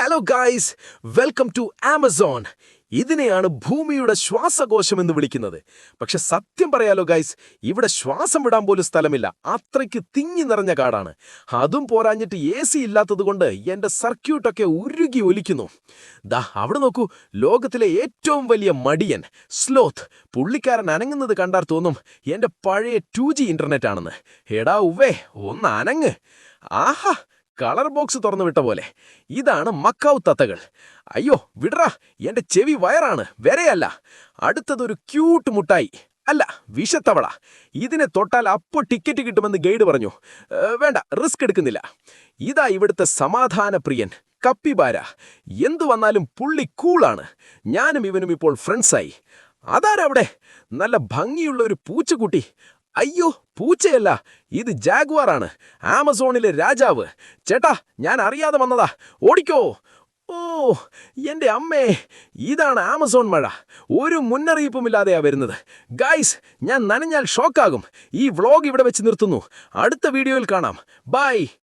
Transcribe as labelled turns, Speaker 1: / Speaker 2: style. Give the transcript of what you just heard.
Speaker 1: Hello guys, welcome to Amazon. ഇതിനെയാണ് ഭൂമിയുടെ ശ്വാസകോശം എന്ന് വിളിക്കുന്നത്. പക്ഷെ സത്യം പറയാലോ ഗായ്സ്, ഇവിടെ ശ്വാസം വിടാൻ പോലും സ്ഥലമില്ല. അത്രയ്ക്ക് തിങ്ങി നിറഞ്ഞ കാടാണ്. അതും പോരാഞ്ഞിട്ട് AC ഇല്ലാത്തതുകൊണ്ട് എൻ്റെ സർക്യൂട്ടൊക്കെ ഉരുകി ഒലിക്കുന്നു. ദാ അവിടെ നോക്കൂ, ലോകത്തിലെ ഏറ്റവും വലിയ മടിയൻ സ്ലോത്ത്. പുള്ളിക്കാരൻ അനങ്ങുന്നത് കണ്ടാൽ തോന്നും എൻ്റെ പഴയ 2G ഇന്റർനെറ്റ് ആണെന്ന്. എടാ ഉവ്വേ, ഒന്ന് അനങ്ങ്. ആഹാ, കളർ ബോക്സ് തുറന്നു വിട്ട പോലെ. ഇതാണ് മക്കാവ് തത്തകൾ. അയ്യോ വിടറാ, എന്റെ ചെവി വയറാണ്, വരെയല്ല. അടുത്തതൊരു ക്യൂട്ട് മുട്ടായി, അല്ല വിഷത്തവള. ഇതിനെ തൊട്ടാൽ അപ്പോൾ ടിക്കറ്റ് കിട്ടുമെന്ന് ഗൈഡ് പറഞ്ഞു. വേണ്ട, റിസ്ക് എടുക്കുന്നില്ല. ഇതാ ഇവിടുത്തെ സമാധാന പ്രിയൻ കപ്പിബാര. എന്തു വന്നാലും പുള്ളി കൂളാണ്. ഞാനും ഇവനും ഇപ്പോൾ ഫ്രണ്ട്സായി. അതാരവിടെ? നല്ല ഭംഗിയുള്ള ഒരു പൂച്ചക്കുട്ടി. അയ്യോ, പൂച്ചയല്ല, ഇത് ജാഗ്വാറാണ്, ആമസോണിലെ രാജാവ്. ചേട്ടാ, ഞാൻ അറിയാതെ വന്നതാ, ഓടിക്കോ. ഓ എൻ്റെ അമ്മേ, ഇതാണ് ആമസോൺ മഴ. ഒരു മുന്നറിയിപ്പുമില്ലാതെയാ വരുന്നത്. ഗൈസ്, ഞാൻ നനഞ്ഞാൽ ഷോക്കാകും. ഈ വ്ളോഗ് ഇവിടെ വെച്ച് നിർത്തുന്നു. അടുത്ത വീഡിയോയിൽ കാണാം. ബൈ.